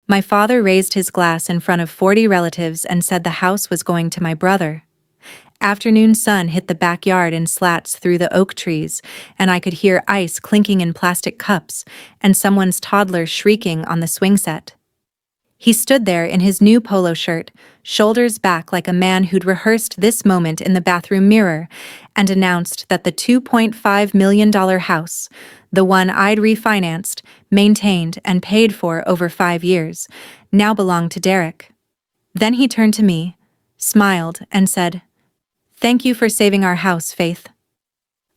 My father raised his glass in front of 40 relatives and said the house was going to my brother. Afternoon sun hit the backyard in slats through the oak trees, and I could hear ice clinking in plastic cups and someone's toddler shrieking on the swing set. He stood there in his new polo shirt, shoulders back like a man who'd rehearsed this moment in the bathroom mirror, and announced that the $2.5 million house, the one I'd refinanced, maintained, and paid for over 5 years, now belonged to Derek. Then he turned to me, smiled, and said, "Thank you for saving our house, Faith."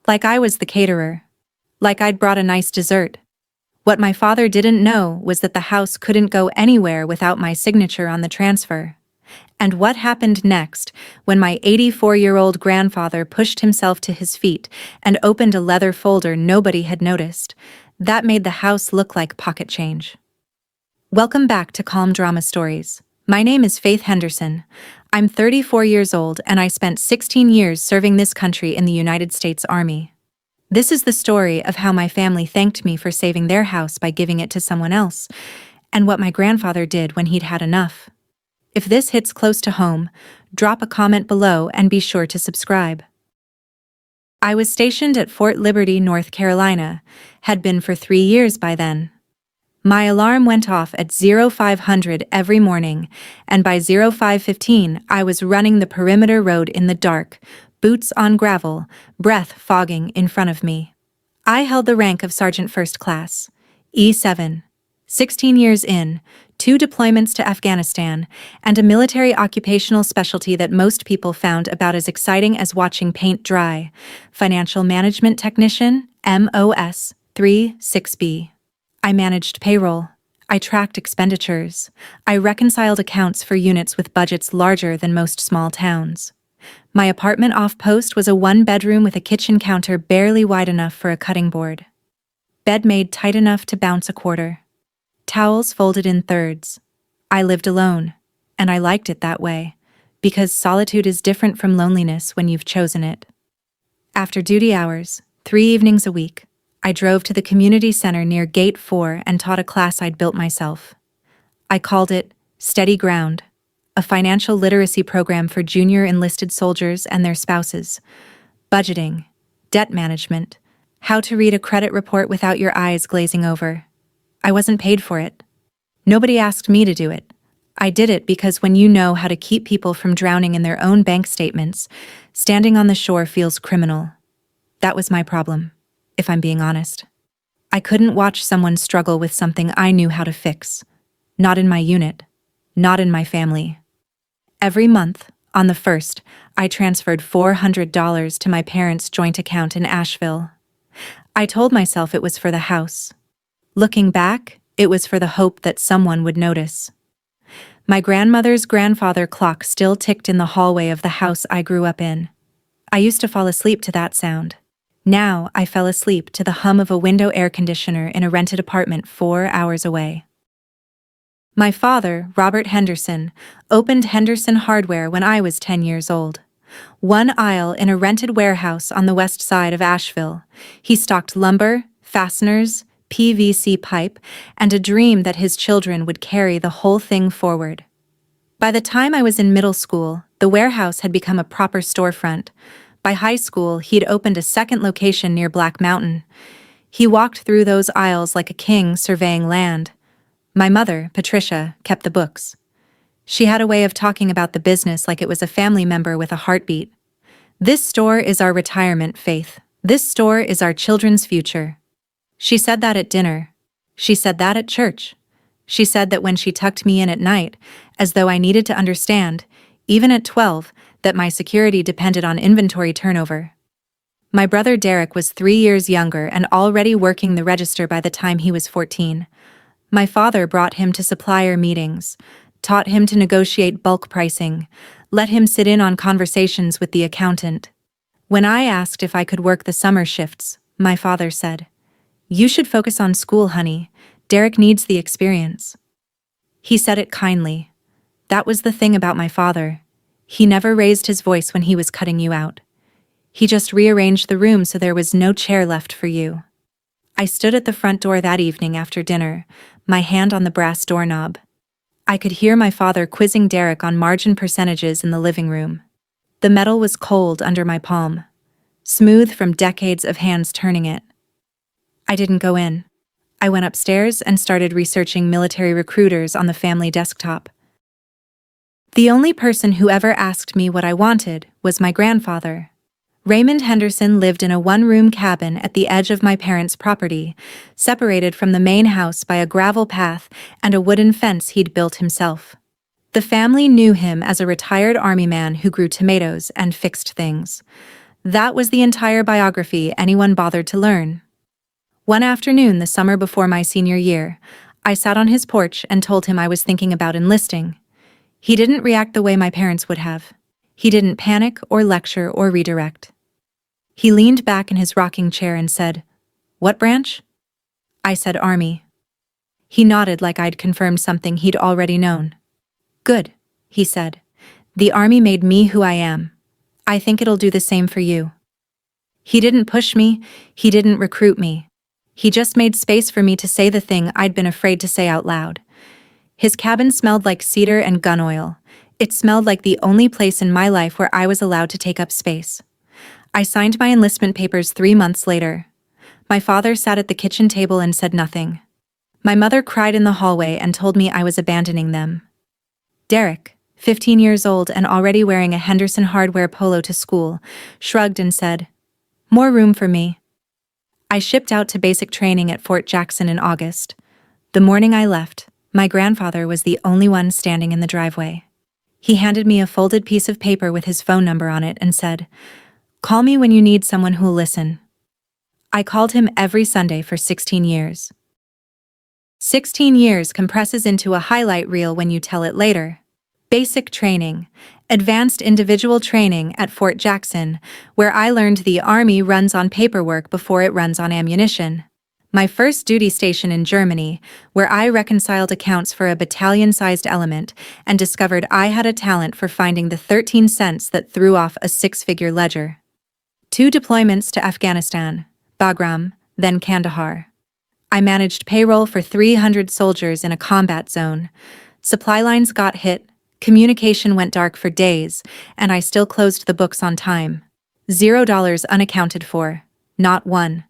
Like I was the caterer. Like I'd brought a nice dessert. What my father didn't know was that the house couldn't go anywhere without my signature on the transfer. And what happened next, when my 84-year-old grandfather pushed himself to his feet and opened a leather folder nobody had noticed, that made the house look like pocket change. Welcome back to Calm Drama Stories. My name is Faith Henderson. I'm 34 years old and I spent 16 years serving this country in the United States Army. This is the story of how my family thanked me for saving their house by giving it to someone else, and what my grandfather did when he'd had enough. If this hits close to home, drop a comment below and be sure to subscribe. I was stationed at Fort Liberty, North Carolina, had been for 3 years by then. My alarm went off at 0500 every morning, and by 0515 I was running the perimeter road in the dark, boots on gravel, breath fogging in front of me. I held the rank of Sergeant First Class, E7, 16 years in, 2 deployments to Afghanistan, and a military occupational specialty that most people found about as exciting as watching paint dry, Financial Management Technician, MOS 36B. I managed payroll. I tracked expenditures. I reconciled accounts for units with budgets larger than most small towns. My apartment off-post was a 1-bedroom with a kitchen counter barely wide enough for a cutting board. Bed made tight enough to bounce a quarter. Towels folded in thirds. I lived alone, and I liked it that way, because solitude is different from loneliness when you've chosen it. After duty hours, 3 evenings a week, I drove to the community center near Gate 4 and taught a class I'd built myself. I called it Steady Ground, a financial literacy program for junior enlisted soldiers and their spouses. Budgeting, debt management, how to read a credit report without your eyes glazing over. I wasn't paid for it. Nobody asked me to do it. I did it because when you know how to keep people from drowning in their own bank statements, standing on the shore feels criminal. That was my problem, if I'm being honest. I couldn't watch someone struggle with something I knew how to fix. Not in my unit. Not in my family. Every month, on the 1st, I transferred $400 to my parents' joint account in Asheville. I told myself it was for the house. Looking back, it was for the hope that someone would notice. My grandmother's grandfather clock still ticked in the hallway of the house I grew up in. I used to fall asleep to that sound. Now I fell asleep to the hum of a window air conditioner in a rented apartment 4 hours away. My father, Robert Henderson, opened Henderson Hardware when I was 10 years old. 1 aisle in a rented warehouse on the west side of Asheville. He stocked lumber, fasteners, PVC pipe, and a dream that his children would carry the whole thing forward. By the time I was in middle school, the warehouse had become a proper storefront. By high school, he'd opened a second location near Black Mountain. He walked through those aisles like a king surveying land. My mother, Patricia, kept the books. She had a way of talking about the business like it was a family member with a heartbeat. "This store is our retirement, Faith. This store is our children's future." She said that at dinner. She said that at church. She said that when she tucked me in at night, as though I needed to understand, even at 12, that my security depended on inventory turnover. My brother Derek was 3 years younger and already working the register by the time he was 14. My father brought him to supplier meetings, taught him to negotiate bulk pricing, let him sit in on conversations with the accountant. When I asked if I could work the summer shifts, my father said, "You should focus on school, honey. Derek needs the experience." He said it kindly. That was the thing about my father. He never raised his voice when he was cutting you out. He just rearranged the room so there was no chair left for you. I stood at the front door that evening after dinner, my hand on the brass doorknob. I could hear my father quizzing Derek on margin percentages in the living room. The metal was cold under my palm, smooth from decades of hands turning it. I didn't go in. I went upstairs and started researching military recruiters on the family desktop. The only person who ever asked me what I wanted was my grandfather. Raymond Henderson lived in a one-room cabin at the edge of my parents' property, separated from the main house by a gravel path and a wooden fence he'd built himself. The family knew him as a retired army man who grew tomatoes and fixed things. That was the entire biography anyone bothered to learn. One afternoon the summer before my senior year, I sat on his porch and told him I was thinking about enlisting. He didn't react the way my parents would have. He didn't panic or lecture or redirect. He leaned back in his rocking chair and said, "What branch?" I said Army. He nodded like I'd confirmed something he'd already known. "Good," he said. "The Army made me who I am. I think it'll do the same for you." He didn't push me, he didn't recruit me. He just made space for me to say the thing I'd been afraid to say out loud. His cabin smelled like cedar and gun oil. It smelled like the only place in my life where I was allowed to take up space. I signed my enlistment papers 3 months later. My father sat at the kitchen table and said nothing. My mother cried in the hallway and told me I was abandoning them. Derek, 15 years old and already wearing a Henderson hardware polo to school, shrugged and said, "More room for me." I shipped out to basic training at Fort Jackson in August. The morning I left, my grandfather was the only one standing in the driveway. He handed me a folded piece of paper with his phone number on it and said, "Call me when you need someone who'll listen." I called him every Sunday for 16 years. 16 years compresses into a highlight reel when you tell it later. Basic training, advanced individual training at Fort Jackson, where I learned the Army runs on paperwork before it runs on ammunition. My first duty station in Germany, where I reconciled accounts for a battalion-sized element and discovered I had a talent for finding the 13 cents that threw off a 6-figure ledger. 2 deployments to Afghanistan, Bagram, then Kandahar. I managed payroll for 300 soldiers in a combat zone. Supply lines got hit, communication went dark for days, and I still closed the books on time. $0 unaccounted for. Not one.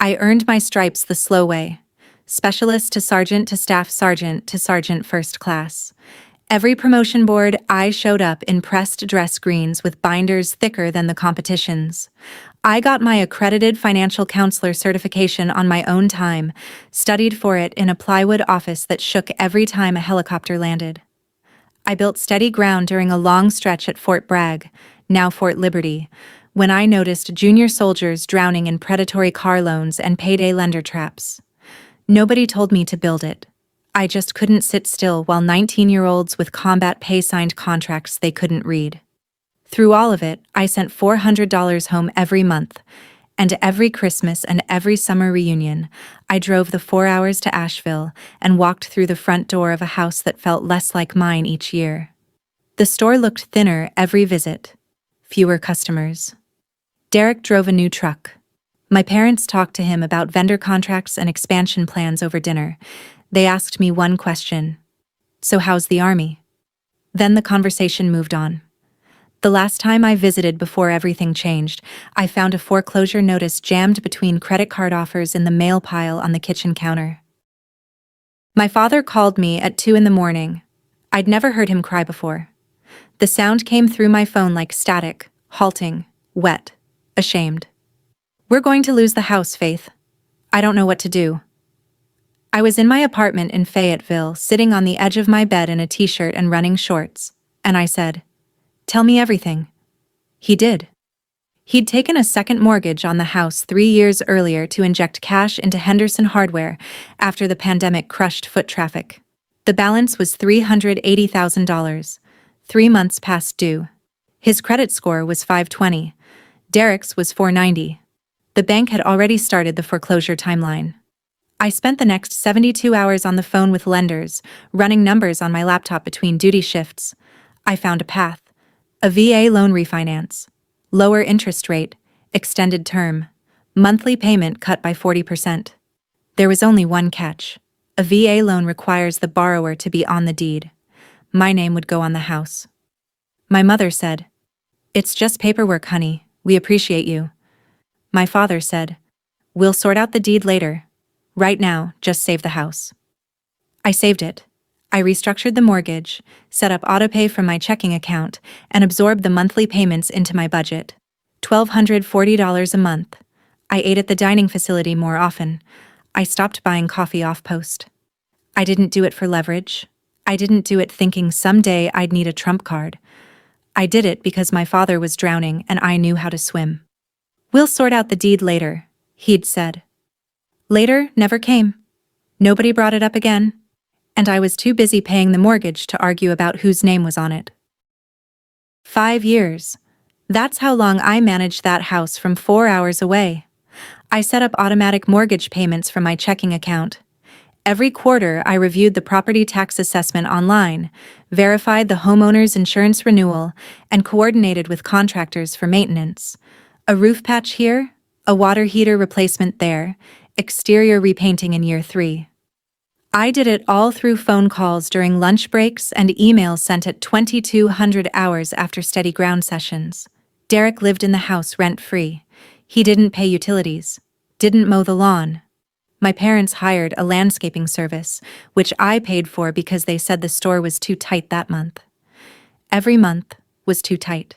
I earned my stripes the slow way. Specialist to sergeant to staff sergeant to sergeant first class. Every promotion board I showed up in pressed dress greens with binders thicker than the competition's. I got my accredited financial counselor certification on my own time, studied for it in a plywood office that shook every time a helicopter landed. I built steady ground during a long stretch at Fort Bragg, now Fort Liberty, when I noticed junior soldiers drowning in predatory car loans and payday lender traps. Nobody told me to build it. I just couldn't sit still while 19-year-olds with combat pay signed contracts they couldn't read. Through all of it, I sent $400 home every month, and every Christmas and every summer reunion, I drove the 4 hours to Asheville and walked through the front door of a house that felt less like mine each year. The store looked thinner every visit. Fewer customers. Derek drove a new truck. My parents talked to him about vendor contracts and expansion plans over dinner. They asked me one question. "So how's the Army?" Then the conversation moved on. The last time I visited before everything changed, I found a foreclosure notice jammed between credit card offers in the mail pile on the kitchen counter. My father called me at 2 in the morning. I'd never heard him cry before. The sound came through my phone like static, halting, wet, ashamed. "We're going to lose the house, Faith. I don't know what to do." I was in my apartment in Fayetteville, sitting on the edge of my bed in a t-shirt and running shorts, and I said, "Tell me everything." He did. He'd taken a second mortgage on the house 3 years earlier to inject cash into Henderson hardware after the pandemic crushed foot traffic. The balance was $380,000, 3 months past due. His credit score was 520. Derek's was 490. The bank had already started the foreclosure timeline. I spent the next 72 hours on the phone with lenders, running numbers on my laptop between duty shifts. I found a path. A VA loan refinance. Lower interest rate, extended term. Monthly payment cut by 40%. There was only one catch. A VA loan requires the borrower to be on the deed. My name would go on the house. My mother said, "It's just paperwork, honey. We appreciate you." My father said, "We'll sort out the deed later. Right now, just save the house." I saved it. I restructured the mortgage, set up autopay from my checking account, and absorbed the monthly payments into my budget. $1,240 a month. I ate at the dining facility more often. I stopped buying coffee off post. I didn't do it for leverage. I didn't do it thinking someday I'd need a trump card. I did it because my father was drowning and I knew how to swim. "We'll sort out the deed later," he'd said. Later never came. Nobody brought it up again. And I was too busy paying the mortgage to argue about whose name was on it. 5 years. That's how long I managed that house from 4 hours away. I set up automatic mortgage payments from my checking account. Every quarter, I reviewed the property tax assessment online, verified the homeowner's insurance renewal, and coordinated with contractors for maintenance. A roof patch here, a water heater replacement there, exterior repainting in year 3. I did it all through phone calls during lunch breaks and emails sent at 2200 hours after steady ground sessions. Derek lived in the house rent-free. He didn't pay utilities, didn't mow the lawn. My parents hired a landscaping service, which I paid for because they said the store was too tight that month. Every month was too tight.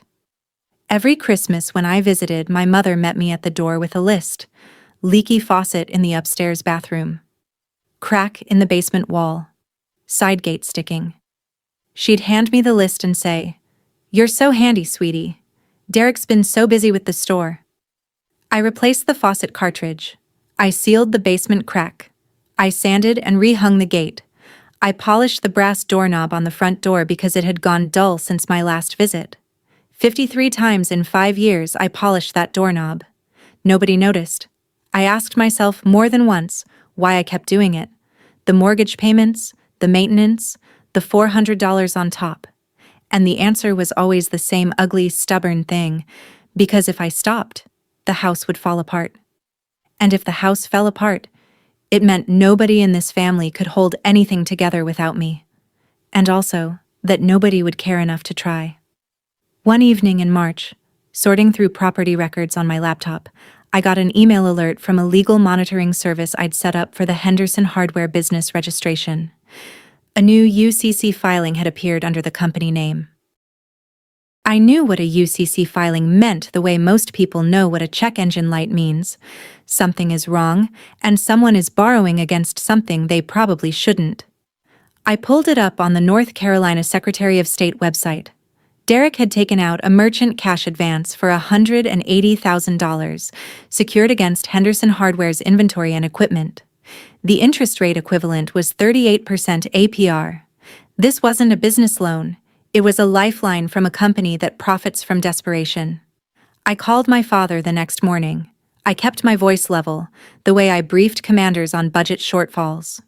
Every Christmas when I visited, my mother met me at the door with a list. Leaky faucet in the upstairs bathroom. Crack in the basement wall. Side gate sticking. She'd hand me the list and say, "You're so handy, sweetie. Derek's been so busy with the store." I replaced the faucet cartridge. I sealed the basement crack. I sanded and rehung the gate. I polished the brass doorknob on the front door because it had gone dull since my last visit. 53 times in 5 years I polished that doorknob. Nobody noticed. I asked myself more than once why I kept doing it. The mortgage payments, the maintenance, the $400 on top. And the answer was always the same ugly, stubborn thing, because if I stopped, the house would fall apart. And if the house fell apart, it meant nobody in this family could hold anything together without me. And also, that nobody would care enough to try. One evening in March, sorting through property records on my laptop, I got an email alert from a legal monitoring service I'd set up for the Henderson Hardware business registration. A new UCC filing had appeared under the company name. I knew what a UCC filing meant the way most people know what a check engine light means. Something is wrong, and someone is borrowing against something they probably shouldn't. I pulled it up on the North Carolina Secretary of State website. Derek had taken out a merchant cash advance for $180,000, secured against Henderson Hardware's inventory and equipment. The interest rate equivalent was 38% APR. This wasn't a business loan. It was a lifeline from a company that profits from desperation. I called my father the next morning. I kept my voice level, the way I briefed commanders on budget shortfalls.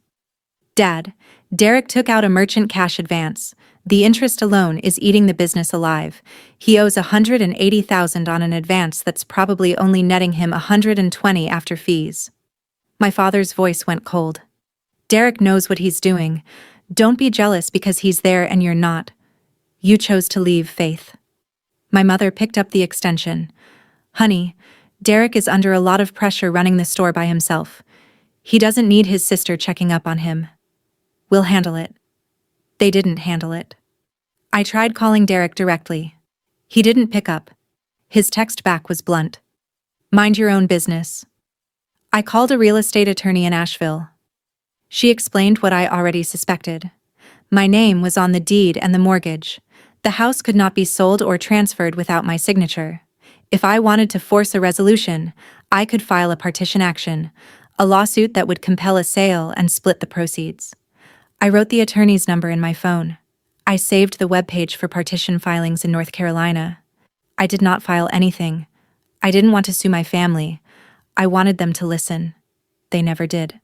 "Dad, Derek took out a merchant cash advance. The interest alone is eating the business alive. He owes $180,000 on an advance that's probably only netting him $120,000 after fees." My father's voice went cold. "Derek knows what he's doing. Don't be jealous because he's there and you're not. You chose to leave, Faith." My mother picked up the extension. "Honey, Derek is under a lot of pressure running the store by himself. He doesn't need his sister checking up on him. We'll handle it." They didn't handle it. I tried calling Derek directly. He didn't pick up. His text back was blunt. "Mind your own business." I called a real estate attorney in Asheville. She explained what I already suspected. My name was on the deed and the mortgage. The house could not be sold or transferred without my signature. If I wanted to force a resolution, I could file a partition action, a lawsuit that would compel a sale and split the proceeds. I wrote the attorney's number in my phone. I saved the webpage for partition filings in North Carolina. I did not file anything. I didn't want to sue my family. I wanted them to listen. They never did.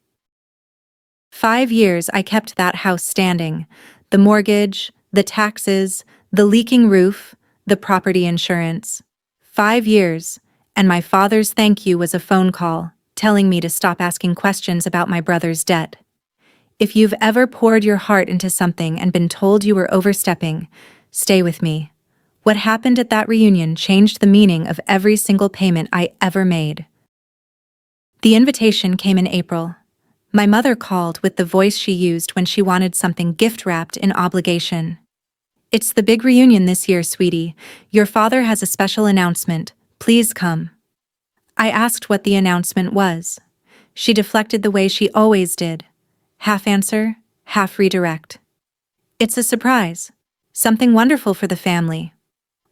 5 years I kept that house standing. The mortgage, the taxes, the leaking roof, the property insurance. 5 years, and my father's thank you was a phone call, telling me to stop asking questions about my brother's debt. If you've ever poured your heart into something and been told you were overstepping, stay with me. What happened at that reunion changed the meaning of every single payment I ever made. The invitation came in April. My mother called with the voice she used when she wanted something gift-wrapped in obligation. "It's the big reunion this year, sweetie. Your father has a special announcement. Please come." I asked what the announcement was. She deflected the way she always did. Half answer, half redirect. "It's a surprise. Something wonderful for the family."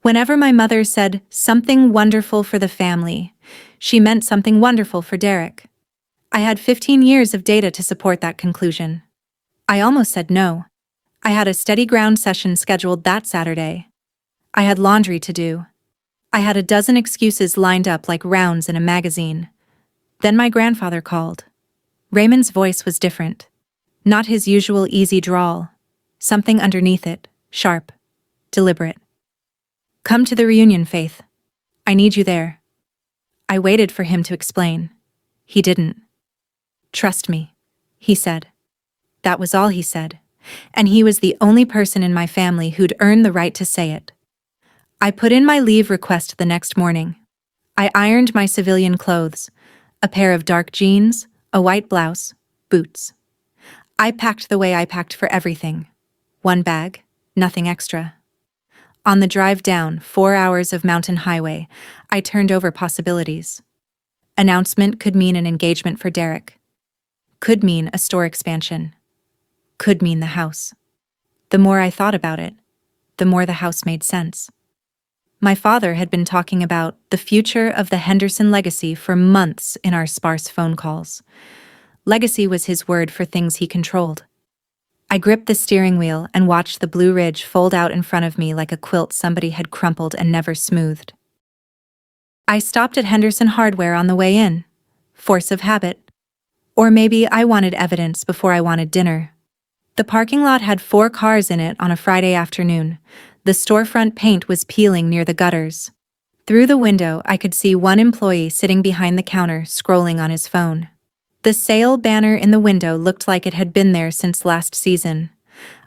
Whenever my mother said something wonderful for the family, she meant something wonderful for Derek. I had 15 years of data to support that conclusion. I almost said no. I had a steady ground session scheduled that Saturday. I had laundry to do. I had a dozen excuses lined up like rounds in a magazine. Then my grandfather called. Raymond's voice was different. Not his usual easy drawl. Something underneath it, sharp, deliberate. "Come to the reunion, Faith. I need you there." I waited for him to explain. He didn't. "Trust me," he said. That was all he said. And he was the only person in my family who'd earned the right to say it. I put in my leave request the next morning. I ironed my civilian clothes, a pair of dark jeans, a white blouse, boots. I packed the way I packed for everything. One bag, nothing extra. On the drive down, 4 hours of mountain highway, I turned over possibilities. Announcement could mean an engagement for Derek. Could mean a store expansion. Could mean the house. The more I thought about it, the more the house made sense. My father had been talking about the future of the Henderson legacy for months in our sparse phone calls. Legacy was his word for things he controlled. I gripped the steering wheel and watched the Blue Ridge fold out in front of me like a quilt somebody had crumpled and never smoothed. I stopped at Henderson Hardware on the way in. Force of habit. Or maybe I wanted evidence before I wanted dinner. The parking lot had 4 cars in it on a Friday afternoon. The storefront paint was peeling near the gutters. Through the window, I could see one employee sitting behind the counter, scrolling on his phone. The sale banner in the window looked like it had been there since last season.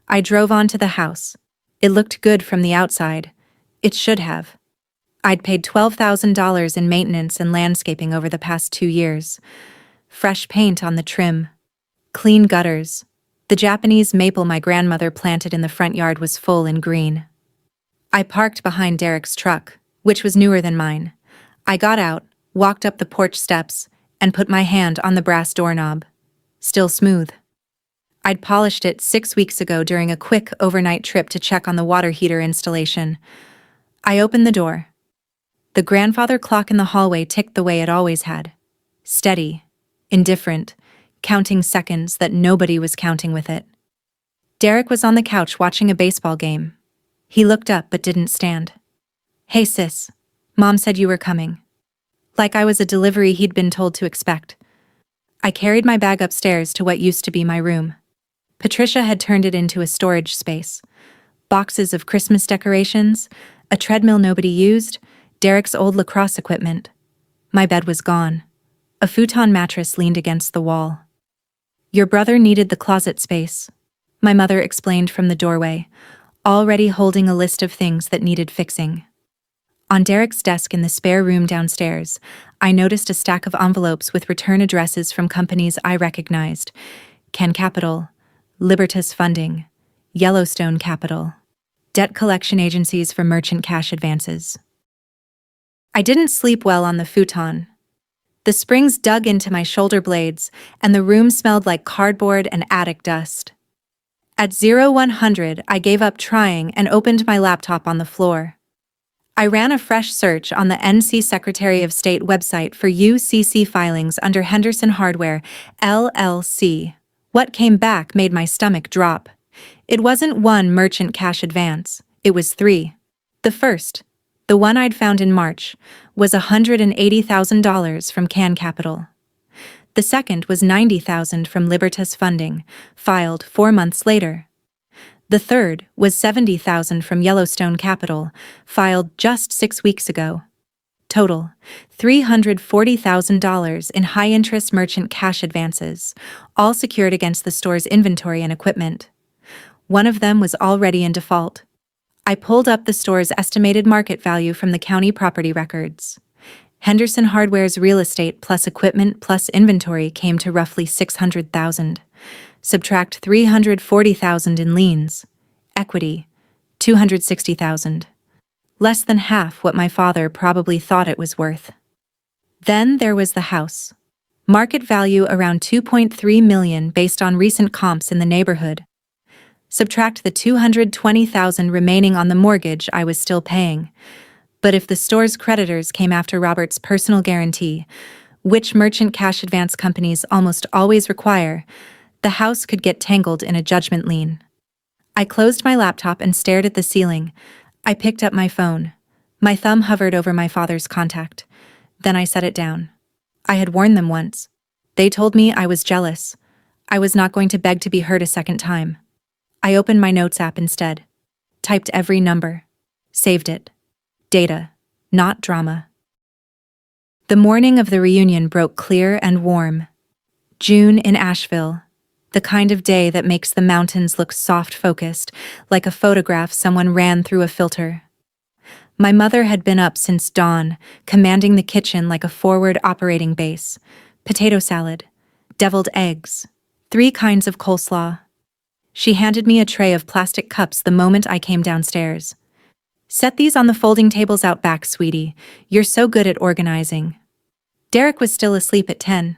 I drove onto the house. It looked good from the outside. It should have. I'd paid $12,000 in maintenance and landscaping over the past 2 years. Fresh paint on the trim. Clean gutters. The Japanese maple my grandmother planted in the front yard was full and green. I parked behind Derek's truck, which was newer than mine. I got out, walked up the porch steps, and put my hand on the brass doorknob. Still smooth. I'd polished it 6 weeks ago during a quick overnight trip to check on the water heater installation. I opened the door. The grandfather clock in the hallway ticked the way it always had. Steady, indifferent, counting seconds that nobody was counting with it. Derek was on the couch watching a baseball game. He looked up but didn't stand. "Hey sis, Mom said you were coming." Like I was a delivery he'd been told to expect. I carried my bag upstairs to what used to be my room. Patricia had turned it into a storage space. Boxes of Christmas decorations, a treadmill nobody used, Derek's old lacrosse equipment. My bed was gone. A futon mattress leaned against the wall. "Your brother needed the closet space," my mother explained from the doorway, already holding a list of things that needed fixing. On Derek's desk in the spare room downstairs, I noticed a stack of envelopes with return addresses from companies I recognized: Ken Capital, Libertas Funding, Yellowstone Capital, debt collection agencies for merchant cash advances. I didn't sleep well on the futon. The springs dug into my shoulder blades, and the room smelled like cardboard and attic dust. At 0100, I gave up trying and opened my laptop on the floor. I ran a fresh search on the NC Secretary of State website for UCC filings under Henderson Hardware, LLC. What came back made my stomach drop. It wasn't one merchant cash advance, it was 3. The first, the one I'd found in March, was $180,000 from Can Capital. The second was $90,000 from Libertas Funding, filed 4 months later. The third was $70,000 from Yellowstone Capital, filed just 6 weeks ago. Total, $340,000 in high-interest merchant cash advances, all secured against the store's inventory and equipment. One of them was already in default. I pulled up the store's estimated market value from the county property records. Henderson Hardware's real estate plus equipment plus inventory came to roughly $600,000. Subtract $340,000 in liens. Equity, $260,000. Less than half what my father probably thought it was worth. Then there was the house. Market value around $2.3 million based on recent comps in the neighborhood. Subtract the $220,000 remaining on the mortgage I was still paying. But if the store's creditors came after Robert's personal guarantee, which merchant cash advance companies almost always require, the house could get tangled in a judgment lien. I closed my laptop and stared at the ceiling. I picked up my phone. My thumb hovered over my father's contact. Then I set it down. I had warned them once. They told me I was jealous. I was not going to beg to be heard a second time. I opened my notes app instead. Typed every number. Saved it. Data, not drama. The morning of the reunion broke clear and warm. June in Asheville. The kind of day that makes the mountains look soft-focused, like a photograph someone ran through a filter. My mother had been up since dawn, commanding the kitchen like a forward operating base. Potato salad, deviled eggs, 3 kinds of coleslaw. She handed me a tray of plastic cups the moment I came downstairs. Set these on the folding tables out back, sweetie. You're so good at organizing. Derek was still asleep at 10.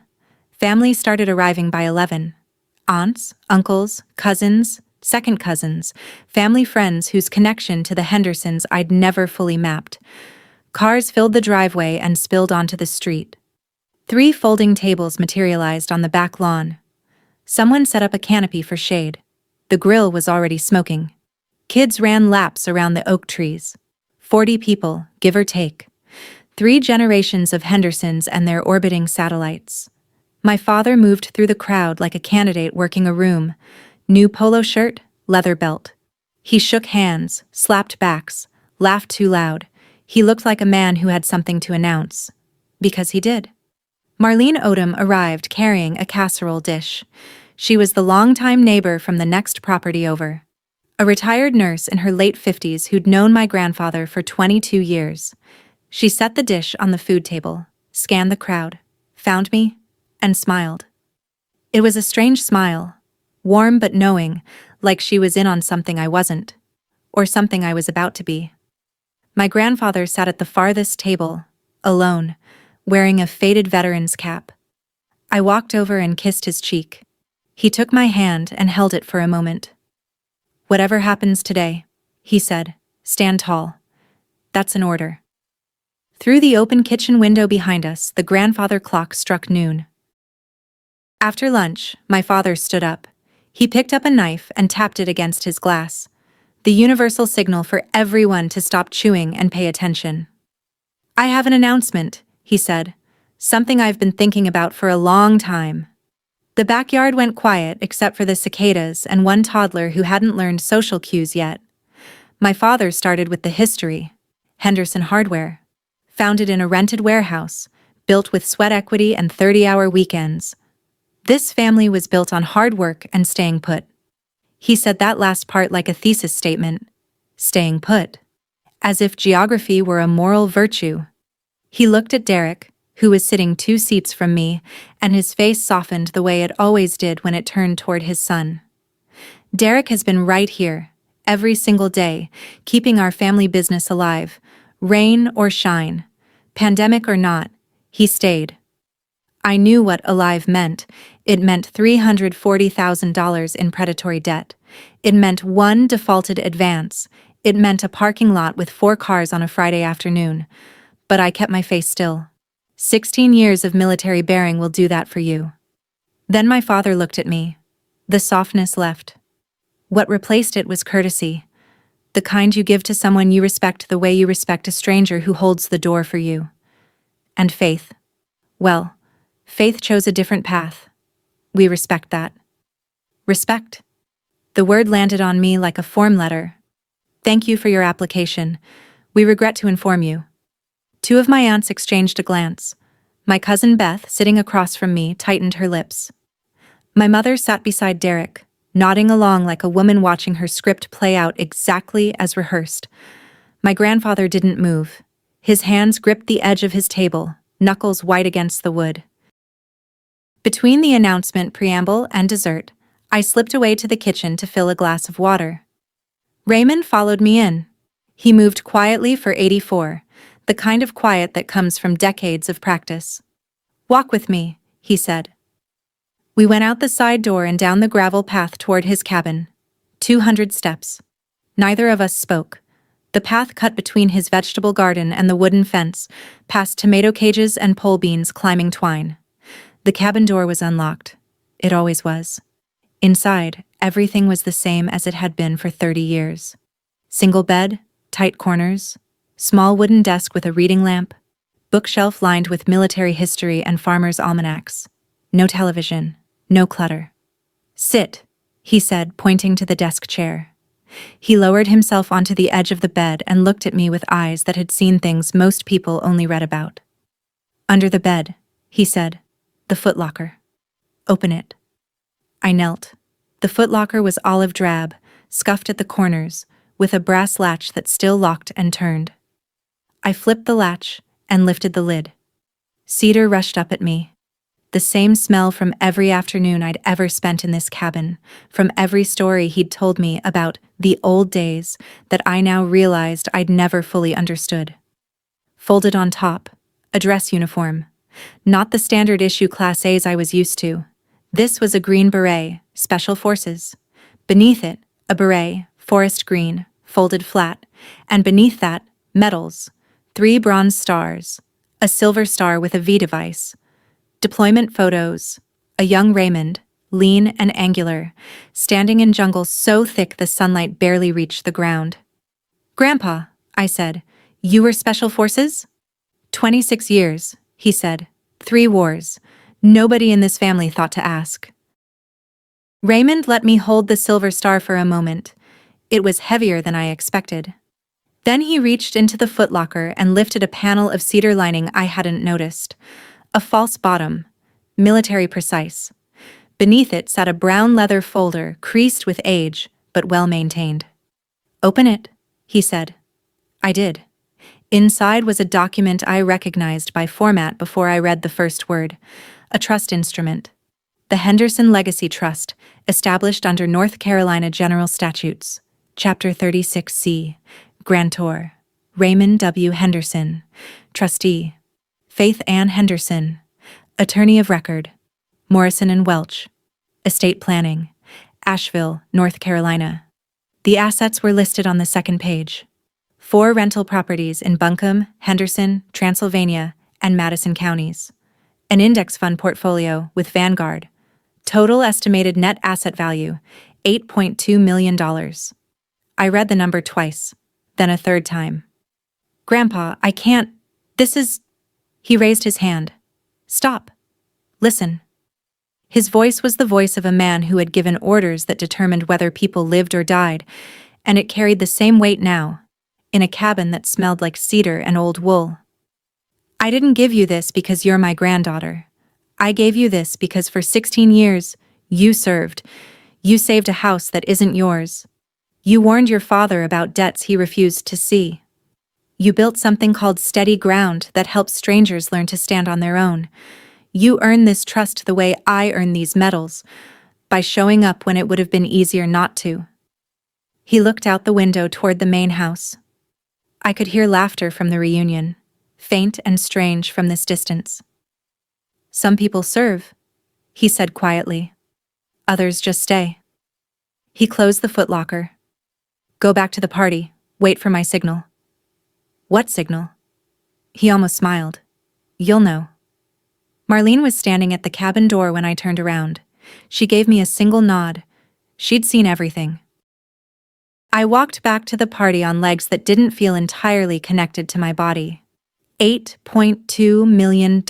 Family started arriving by 11. Aunts, uncles, cousins, second cousins, family friends whose connection to the Hendersons I'd never fully mapped. Cars filled the driveway and spilled onto the street. 3 folding tables materialized on the back lawn. Someone set up a canopy for shade. The grill was already smoking. Kids ran laps around the oak trees. 40 people, give or take. 3 generations of Hendersons and their orbiting satellites. My father moved through the crowd like a candidate working a room. New polo shirt, leather belt. He shook hands, slapped backs, laughed too loud. He looked like a man who had something to announce. Because he did. Marlene Odom arrived carrying a casserole dish. She was the longtime neighbor from the next property over. A retired nurse in her late 50s who'd known my grandfather for 22 years. She set the dish on the food table, scanned the crowd, found me, and smiled. It was a strange smile, warm but knowing, like she was in on something I wasn't, or something I was about to be. My grandfather sat at the farthest table, alone, wearing a faded veteran's cap. I walked over and kissed his cheek. He took my hand and held it for a moment. "Whatever happens today," he said, "stand tall. That's an order." Through the open kitchen window behind us, the grandfather clock struck noon. After lunch, my father stood up. He picked up a knife and tapped it against his glass. The universal signal for everyone to stop chewing and pay attention. "I have an announcement," he said. "Something I've been thinking about for a long time." The backyard went quiet except for the cicadas and one toddler who hadn't learned social cues yet. My father started with the history. Henderson Hardware. Founded in a rented warehouse, built with sweat equity and 30-hour weekends. This family was built on hard work and staying put. He said that last part like a thesis statement. Staying put. As if geography were a moral virtue. He looked at Derek, who was sitting 2 seats from me, and his face softened the way it always did when it turned toward his son. Derek has been right here, every single day, keeping our family business alive, rain or shine, pandemic or not, he stayed. I knew what alive meant. It meant $340,000 in predatory debt. It meant 1 defaulted advance. It meant a parking lot with 4 cars on a Friday afternoon. But I kept my face still. 16 years of military bearing will do that for you. Then my father looked at me. The softness left. What replaced it was courtesy. The kind you give to someone you respect the way you respect a stranger who holds the door for you. And faith. Well, faith chose a different path. We respect that. Respect. The word landed on me like a form letter. Thank you for your application. We regret to inform you. Two of my aunts exchanged a glance. My cousin Beth, sitting across from me, tightened her lips. My mother sat beside Derek, nodding along like a woman watching her script play out exactly as rehearsed. My grandfather didn't move. His hands gripped the edge of his table, knuckles white against the wood. Between the announcement, preamble, and dessert, I slipped away to the kitchen to fill a glass of water. Raymond followed me in. He moved quietly for 84, the kind of quiet that comes from decades of practice. "Walk with me," he said. We went out the side door and down the gravel path toward his cabin. 200 steps. Neither of us spoke. The path cut between his vegetable garden and the wooden fence, past tomato cages and pole beans climbing twine. The cabin door was unlocked. It always was. Inside, everything was the same as it had been for 30 years. Single bed, tight corners, small wooden desk with a reading lamp, bookshelf lined with military history and farmers' almanacs. No television, no clutter. "Sit," he said, pointing to the desk chair. He lowered himself onto the edge of the bed and looked at me with eyes that had seen things most people only read about. "Under the bed," he said. "The footlocker. Open it." I knelt. The footlocker was olive drab, scuffed at the corners, with a brass latch that still locked and turned. I flipped the latch and lifted the lid. Cedar rushed up at me. The same smell from every afternoon I'd ever spent in this cabin, from every story he'd told me about the old days that I now realized I'd never fully understood. Folded on top, a dress uniform. Not the standard issue Class A's I was used to. This was a green beret, Special Forces. Beneath it, a beret, forest green, folded flat, and beneath that, medals, 3 bronze stars, a silver star with a V device. Deployment photos, a young Raymond, lean and angular, standing in jungle so thick the sunlight barely reached the ground. "Grandpa," I said, "you were Special Forces?" 26 years, he said. 3 wars. Nobody in this family thought to ask. Raymond let me hold the silver star for a moment. It was heavier than I expected. Then he reached into the footlocker and lifted a panel of cedar lining I hadn't noticed. A false bottom, military precise. Beneath it sat a brown leather folder, creased with age, but well-maintained. "Open it," he said. I did. Inside was a document I recognized by format before I read the first word. A trust instrument. The Henderson Legacy Trust, established under North Carolina General Statutes. Chapter 36C. Grantor. Raymond W. Henderson. Trustee. Faith Ann Henderson. Attorney of Record. Morrison and Welch. Estate Planning. Asheville, North Carolina. The assets were listed on the second page. 4 rental properties in Buncombe, Henderson, Transylvania, and Madison counties. An index fund portfolio with Vanguard. Total estimated net asset value, $8.2 million. I read the number twice, then a third time. "Grandpa, I can't. This is..." He raised his hand. "Stop. Listen." His voice was the voice of a man who had given orders that determined whether people lived or died, and it carried the same weight now, in a cabin that smelled like cedar and old wool. "I didn't give you this because you're my granddaughter. I gave you this because for 16 years, you served. You saved a house that isn't yours. You warned your father about debts he refused to see. You built something called steady ground that helps strangers learn to stand on their own. You earned this trust the way I earn these medals, by showing up when it would have been easier not to." He looked out the window toward the main house. I could hear laughter from the reunion, faint and strange from this distance. "Some people serve," he said quietly. "Others just stay." He closed the footlocker. "Go back to the party. Wait for my signal." "What signal?" He almost smiled. "You'll know." Marlene was standing at the cabin door when I turned around. She gave me a single nod. She'd seen everything. I walked back to the party on legs that didn't feel entirely connected to my body. $8.2 million.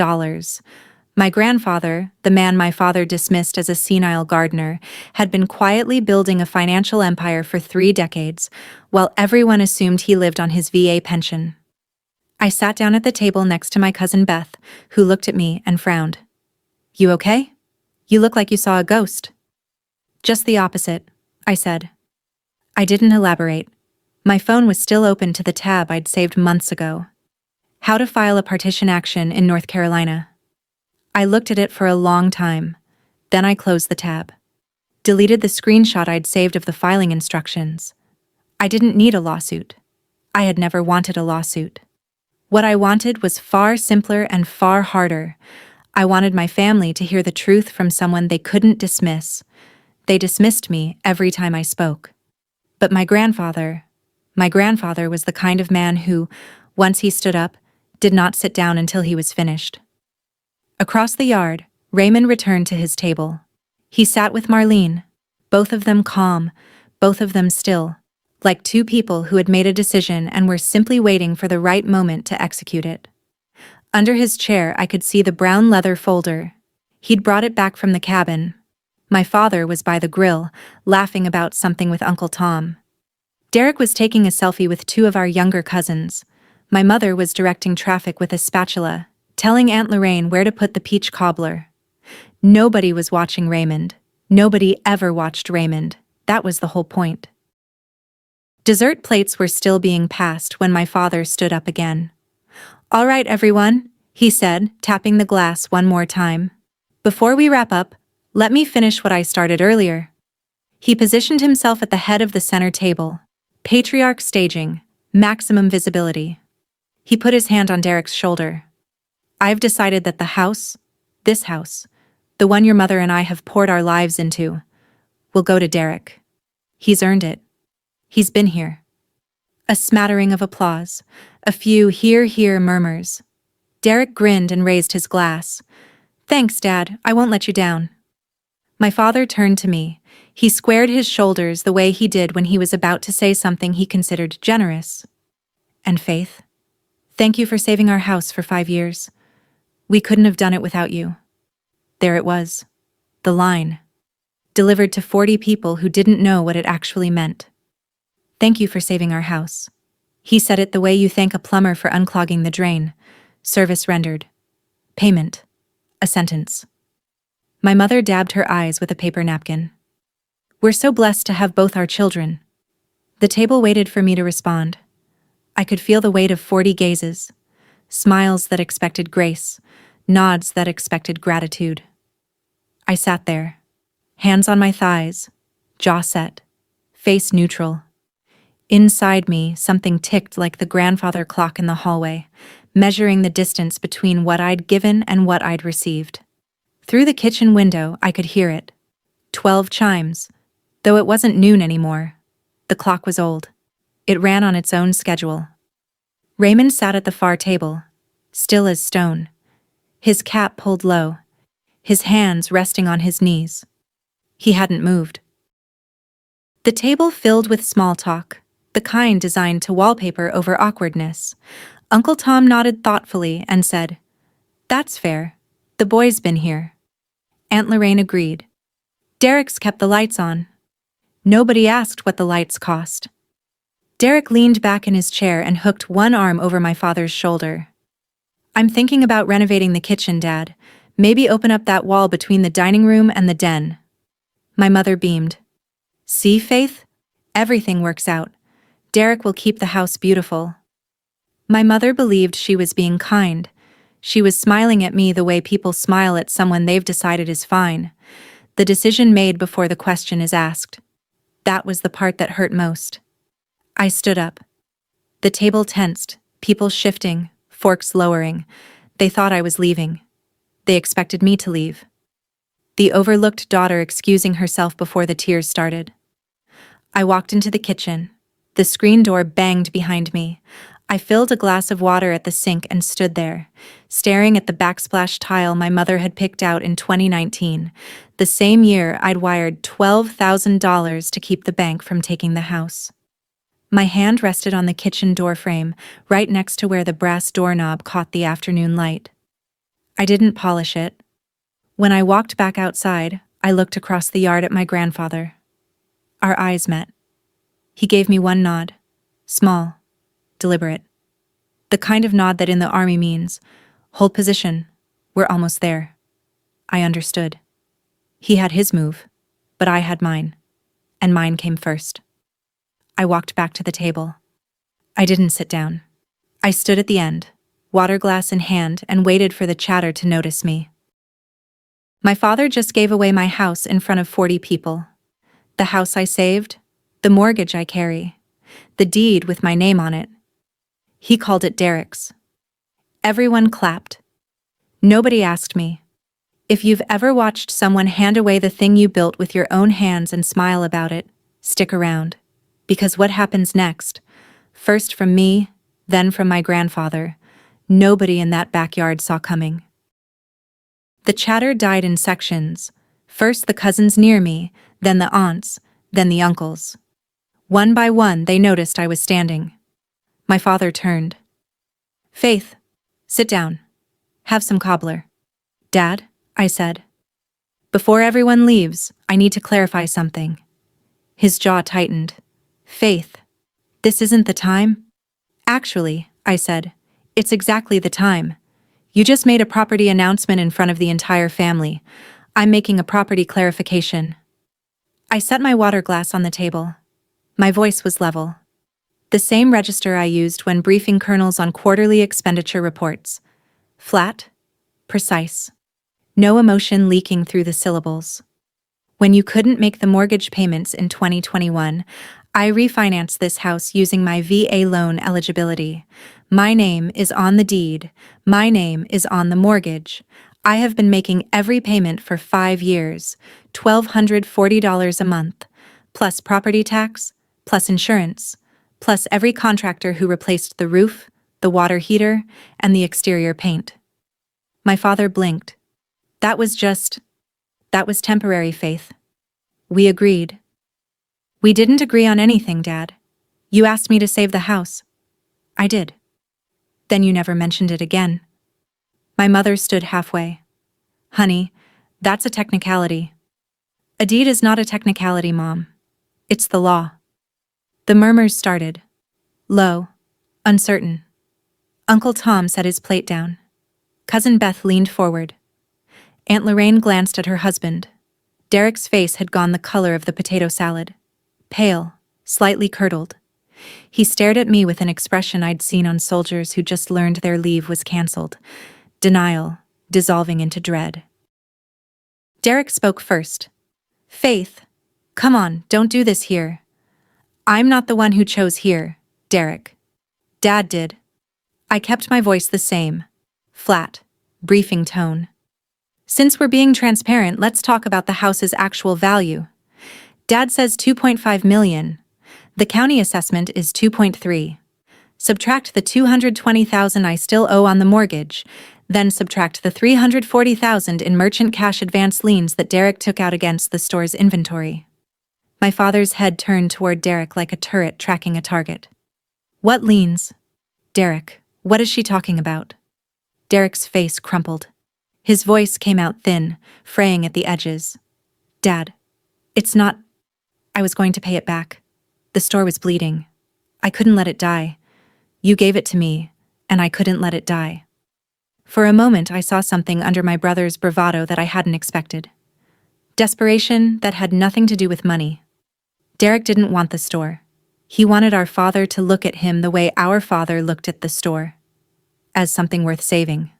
My grandfather, the man my father dismissed as a senile gardener, had been quietly building a financial empire for 3 decades, while everyone assumed he lived on his VA pension. I sat down at the table next to my cousin Beth, who looked at me and frowned. You okay? You look like you saw a ghost. Just the opposite, I said. I didn't elaborate. My phone was still open to the tab I'd saved months ago. How to file a partition action in North Carolina. I looked at it for a long time. Then I closed the tab. Deleted the screenshot I'd saved of the filing instructions. I didn't need a lawsuit. I had never wanted a lawsuit. What I wanted was far simpler and far harder. I wanted my family to hear the truth from someone they couldn't dismiss. They dismissed me every time I spoke. But my grandfather was the kind of man who, once he stood up, did not sit down until he was finished. Across the yard, Raymond returned to his table. He sat with Marlene, both of them calm, both of them still, like two people who had made a decision and were simply waiting for the right moment to execute it. Under his chair, I could see the brown leather folder. He'd brought it back from the cabin. My father was by the grill, laughing about something with Uncle Tom. Derek was taking a selfie with two of our younger cousins. My mother was directing traffic with a spatula, telling Aunt Lorraine where to put the peach cobbler. Nobody was watching Raymond. Nobody ever watched Raymond. That was the whole point. Dessert plates were still being passed when my father stood up again. All right, everyone, he said, tapping the glass one more time. Before we wrap up, let me finish what I started earlier. He positioned himself at the head of the center table. Patriarch staging, maximum visibility. He put his hand on Derek's shoulder. I've decided that this house, the one your mother and I have poured our lives into, will go to Derek. He's earned it. He's been here. A smattering of applause, a few hear murmurs. Derek grinned and raised his glass. Thanks, Dad, I won't let you down. My father turned to me. He squared his shoulders the way he did when he was about to say something he considered generous. And Faith, thank you for saving our house for 5 years. We couldn't have done it without you. There it was. The line. Delivered to 40 people who didn't know what it actually meant. Thank you for saving our house. He said it the way you thank a plumber for unclogging the drain. Service rendered. Payment. A sentence. My mother dabbed her eyes with a paper napkin. We're so blessed to have both our children. The table waited for me to respond. I could feel the weight of 40 gazes. Smiles that expected grace. Nods that expected gratitude. I sat there. Hands on my thighs. Jaw set. Face neutral. Inside me, something ticked like the grandfather clock in the hallway, measuring the distance between what I'd given and what I'd received. Through the kitchen window, I could hear it. 12 chimes. Though it wasn't noon anymore. The clock was old. It ran on its own schedule. Raymond sat at the far table, still as stone. His cap pulled low, his hands resting on his knees. He hadn't moved. The table filled with small talk, the kind designed to wallpaper over awkwardness. Uncle Tom nodded thoughtfully and said, That's fair. The boy's been here. Aunt Lorraine agreed. Derek's kept the lights on. Nobody asked what the lights cost. Derek leaned back in his chair and hooked one arm over my father's shoulder. I'm thinking about renovating the kitchen, Dad. Maybe open up that wall between the dining room and the den. My mother beamed. See, Faith? Everything works out. Derek will keep the house beautiful. My mother believed she was being kind. She was smiling at me the way people smile at someone they've decided is fine. The decision made before the question is asked. That was the part that hurt most. I stood up. The table tensed, people shifting, forks lowering. They thought I was leaving. They expected me to leave. The overlooked daughter excusing herself before the tears started. I walked into the kitchen. The screen door banged behind me. I filled a glass of water at the sink and stood there, staring at the backsplash tile my mother had picked out in 2019, the same year I'd wired $12,000 to keep the bank from taking the house. My hand rested on the kitchen door frame, right next to where the brass doorknob caught the afternoon light. I didn't polish it. When I walked back outside, I looked across the yard at my grandfather. Our eyes met. He gave me one nod. Small. Deliberate. The kind of nod that in the army means, hold position, we're almost there. I understood. He had his move, but I had mine, and mine came first. I walked back to the table. I didn't sit down. I stood at the end, water glass in hand, and waited for the chatter to notice me. My father just gave away my house in front of 40 people. The house I saved, the mortgage I carry, the deed with my name on it. He called it Derek's. Everyone clapped. Nobody asked me. If you've ever watched someone hand away the thing you built with your own hands and smile about it, stick around. Because what happens next, first from me, then from my grandfather, nobody in that backyard saw coming. The chatter died in sections. First the cousins near me, then the aunts, then the uncles. One by one they noticed I was standing. My father turned. Faith, sit down. Have some cobbler. Dad, I said. Before everyone leaves, I need to clarify something. His jaw tightened. Faith, this isn't the time? Actually, I said, it's exactly the time. You just made a property announcement in front of the entire family. I'm making a property clarification. I set my water glass on the table. My voice was level. The same register I used when briefing colonels on quarterly expenditure reports. Flat, precise. No emotion leaking through the syllables. When you couldn't make the mortgage payments in 2021, I refinanced this house using my VA loan eligibility. My name is on the deed. My name is on the mortgage. I have been making every payment for 5 years, $1,240 a month, plus property tax, plus insurance, plus every contractor who replaced the roof, the water heater, and the exterior paint. My father blinked. That was temporary, Faith. We agreed. We didn't agree on anything, Dad. You asked me to save the house. I did. Then you never mentioned it again. My mother stood halfway. Honey, that's a technicality. A deed is not a technicality, Mom. It's the law. The murmurs started. Low, uncertain. Uncle Tom set his plate down. Cousin Beth leaned forward. Aunt Lorraine glanced at her husband. Derek's face had gone the color of the potato salad. Pale, slightly curdled. He stared at me with an expression I'd seen on soldiers who just learned their leave was canceled. Denial, dissolving into dread. Derek spoke first. Faith, come on, don't do this here. I'm not the one who chose here, Derek. Dad did. I kept my voice the same. Flat, briefing tone. Since we're being transparent, let's talk about the house's actual value. Dad says $2.5 million. The county assessment is $2.3. Subtract the $220,000 I still owe on the mortgage, then subtract the $340,000 in merchant cash advance liens that Derek took out against the store's inventory. My father's head turned toward Derek like a turret tracking a target. What liens? Derek, what is she talking about? Derek's face crumpled. His voice came out thin, fraying at the edges. Dad, it's not... I was going to pay it back. The store was bleeding. I couldn't let it die. You gave it to me, and I couldn't let it die. For a moment I saw something under my brother's bravado that I hadn't expected. Desperation that had nothing to do with money. Derek didn't want the store. He wanted our father to look at him the way our father looked at the store. As something worth saving.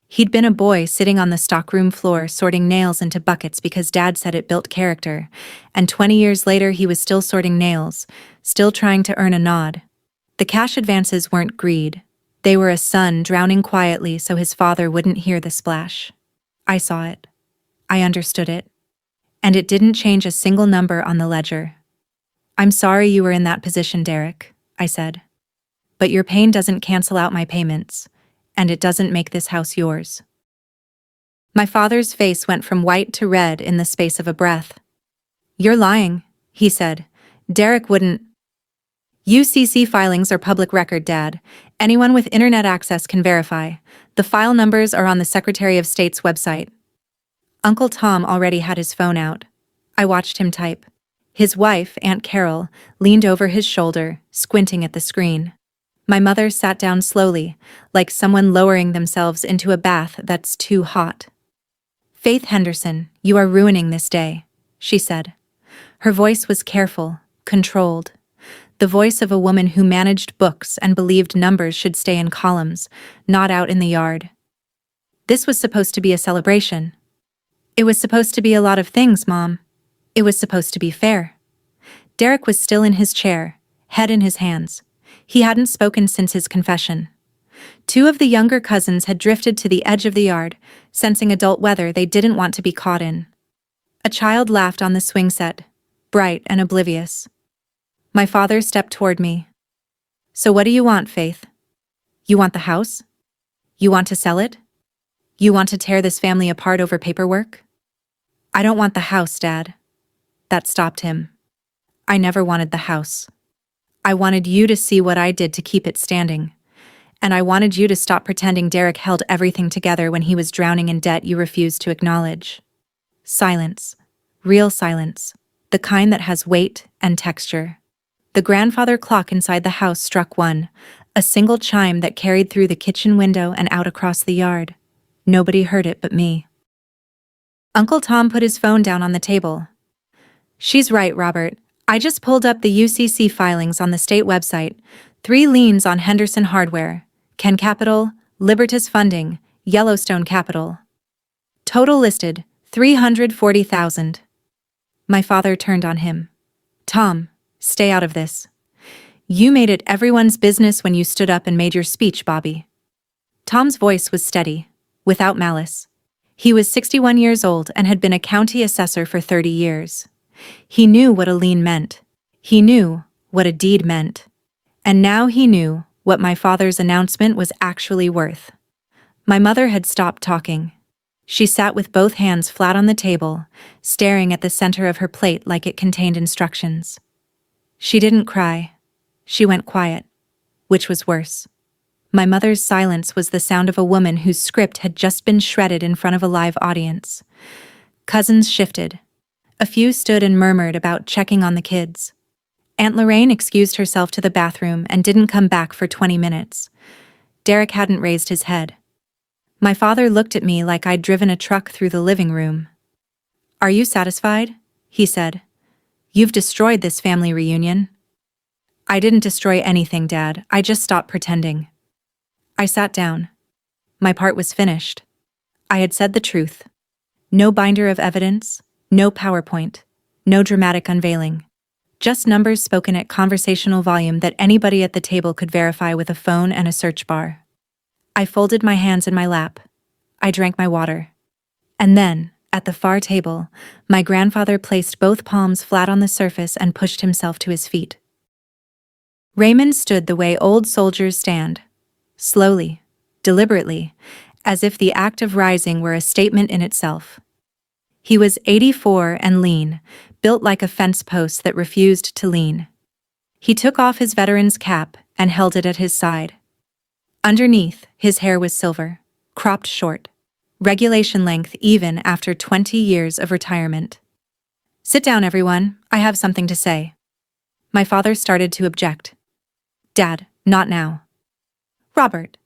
He'd been a boy sitting on the stockroom floor sorting nails into buckets because Dad said it built character, and 20 years later he was still sorting nails, still trying to earn a nod. The cash advances weren't greed. They were a son drowning quietly so his father wouldn't hear the splash. I saw it. I understood it. And it didn't change a single number on the ledger. I'm sorry you were in that position, Derek, I said. But your pain doesn't cancel out my payments. And it doesn't make this house yours. My father's face went from white to red in the space of a breath. You're lying, he said. Derek wouldn't. UCC filings are public record, Dad. Anyone with internet access can verify. The file numbers are on the Secretary of State's website. Uncle Tom already had his phone out. I watched him type. His wife, Aunt Carol, leaned over his shoulder, squinting at the screen. My mother sat down slowly, like someone lowering themselves into a bath that's too hot. "Faith Henderson, you are ruining this day," she said. Her voice was careful, controlled. The voice of a woman who managed books and believed numbers should stay in columns, not out in the yard. This was supposed to be a celebration. It was supposed to be a lot of things, Mom. It was supposed to be fair. Derek was still in his chair, head in his hands. He hadn't spoken since his confession. Two of the younger cousins had drifted to the edge of the yard, sensing adult weather they didn't want to be caught in. A child laughed on the swing set, bright and oblivious. My father stepped toward me. "So what do you want, Faith? You want the house? You want to sell it? You want to tear this family apart over paperwork?" "I don't want the house, Dad." That stopped him. "I never wanted the house. I wanted you to see what I did to keep it standing. And I wanted you to stop pretending Derek held everything together when he was drowning in debt you refused to acknowledge." Silence. Real silence. The kind that has weight and texture. The grandfather clock inside the house struck 1, a single chime that carried through the kitchen window and out across the yard. Nobody heard it but me. Uncle Tom put his phone down on the table. "She's right, Robert. I just pulled up the UCC filings on the state website. 3 liens on Henderson Hardware, Ken Capital, Libertas Funding, Yellowstone Capital. Total listed, $340,000. My father turned on him. "Tom, stay out of this. You made it everyone's business when you stood up and made your speech, Bobby." Tom's voice was steady, without malice. He was 61 years old and had been a county assessor for 30 years. He knew what a lien meant. He knew what a deed meant. And now he knew what my father's announcement was actually worth. My mother had stopped talking. She sat with both hands flat on the table, staring at the center of her plate like it contained instructions. She didn't cry. She went quiet, which was worse. My mother's silence was the sound of a woman whose script had just been shredded in front of a live audience. Cousins shifted. A few stood and murmured about checking on the kids. Aunt Lorraine excused herself to the bathroom and didn't come back for 20 minutes. Derek hadn't raised his head. My father looked at me like I'd driven a truck through the living room. "Are you satisfied?" he said. "You've destroyed this family reunion." "I didn't destroy anything, Dad. I just stopped pretending." I sat down. My part was finished. I had said the truth. No binder of evidence, no PowerPoint, no dramatic unveiling. Just numbers spoken at conversational volume that anybody at the table could verify with a phone and a search bar. I folded my hands in my lap. I drank my water. And then, at the far table, my grandfather placed both palms flat on the surface and pushed himself to his feet. Raymond stood the way old soldiers stand, slowly, deliberately, as if the act of rising were a statement in itself. He was 84 and lean, built like a fence post that refused to lean. He took off his veteran's cap and held it at his side. Underneath, his hair was silver, cropped short, regulation length even after 20 years of retirement. "Sit down, everyone. I have something to say." My father started to object. "Dad, not now." "Robert."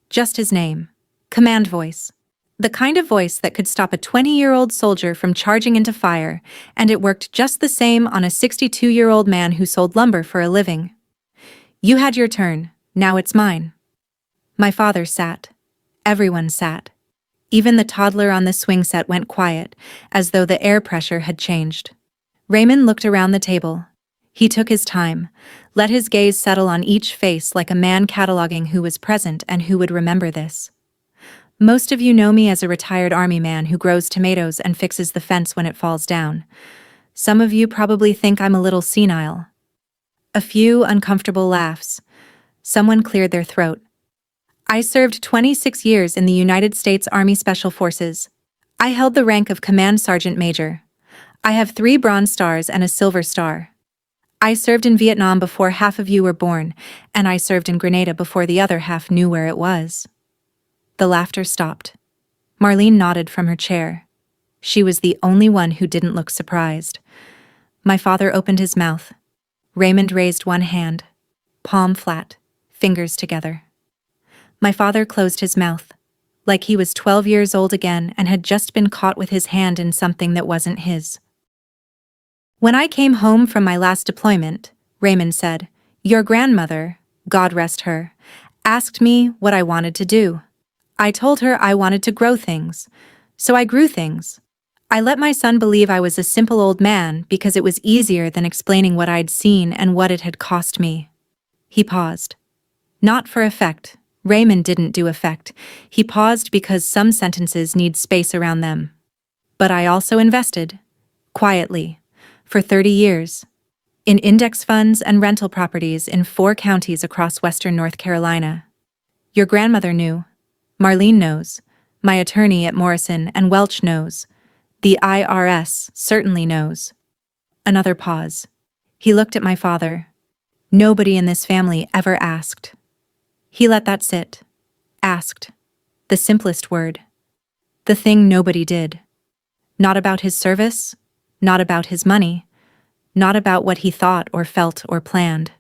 Just his name. Command voice. The kind of voice that could stop a 20-year-old soldier from charging into fire, and it worked just the same on a 62-year-old man who sold lumber for a living. "You had your turn, now it's mine." My father sat. Everyone sat. Even the toddler on the swing set went quiet, as though the air pressure had changed. Raymond looked around the table. He took his time, let his gaze settle on each face like a man cataloging who was present and who would remember this. "Most of you know me as a retired army man who grows tomatoes and fixes the fence when it falls down. Some of you probably think I'm a little senile." A few uncomfortable laughs. Someone cleared their throat. "I served 26 years in the United States Army Special Forces. I held the rank of Command Sergeant Major. I have 3 Bronze Stars and a Silver Star. I served in Vietnam before half of you were born, and I served in Grenada before the other half knew where it was." The laughter stopped. Marlene nodded from her chair. She was the only one who didn't look surprised. My father opened his mouth. Raymond raised one hand, palm flat, fingers together. My father closed his mouth, like he was 12 years old again and had just been caught with his hand in something that wasn't his. When I came home from my last deployment, Raymond said, your grandmother, God rest her, asked me what I wanted to do. I told her I wanted to grow things, so I grew things. I let my son believe I was a simple old man because it was easier than explaining what I'd seen and what it had cost me. He paused. Not for effect. Raymond didn't do effect. He paused because some sentences need space around them. But I also invested, quietly, for 30 years, in index funds and rental properties in 4 counties across western North Carolina. Your grandmother knew. Marlene knows. My attorney at Morrison and Welch knows. The IRS certainly knows. Another pause. He looked at my father. Nobody in this family ever asked. He let that sit. Asked. The simplest word. The thing nobody did. Not about his service, not about his money, not about what he thought or felt or planned.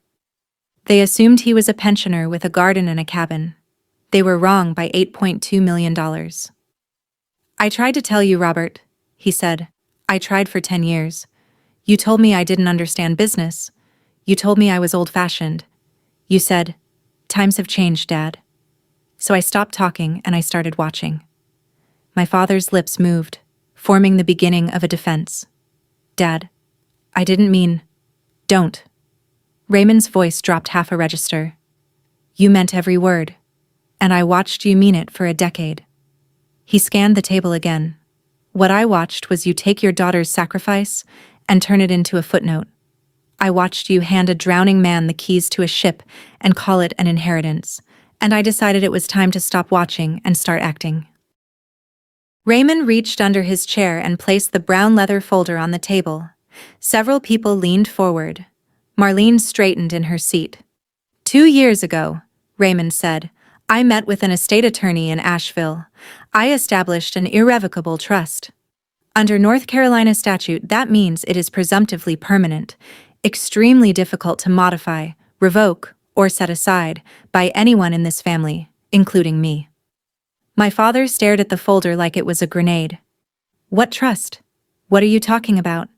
They assumed he was a pensioner with a garden and a cabin. They were wrong by $8.2 million. I tried to tell you, Robert, he said. I tried for 10 years. You told me I didn't understand business. You told me I was old-fashioned. You said, times have changed, Dad. So I stopped talking and I started watching. My father's lips moved, forming the beginning of a defense. Dad, I didn't mean, don't. Raymond's voice dropped half a register. You meant every word, and I watched you mean it for a decade. He scanned the table again. What I watched was you take your daughter's sacrifice and turn it into a footnote. I watched you hand a drowning man the keys to a ship and call it an inheritance, and I decided it was time to stop watching and start acting. Raymond reached under his chair and placed the brown leather folder on the table. Several people leaned forward. Marlene straightened in her seat. 2 years ago, Raymond said, I met with an estate attorney in Asheville. I established an irrevocable trust. Under North Carolina statute, that means it is presumptively permanent, extremely difficult to modify, revoke, or set aside by anyone in this family, including me. My father stared at the folder like it was a grenade. What trust? What are you talking about?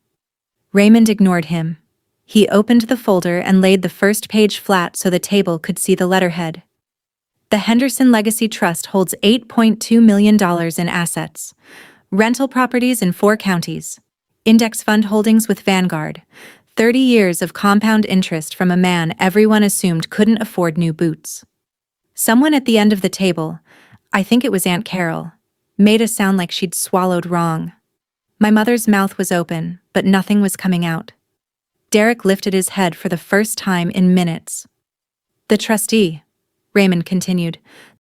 Raymond ignored him. He opened the folder and laid the first page flat so the table could see the letterhead. The Henderson Legacy Trust holds $8.2 million in assets. Rental properties in 4 counties. Index fund holdings with Vanguard. 30 years of compound interest from a man everyone assumed couldn't afford new boots. Someone at the end of the table, I think it was Aunt Carol, made a sound like she'd swallowed wrong. My mother's mouth was open, but nothing was coming out. Derek lifted his head for the first time in minutes. The trustee, Raymond continued,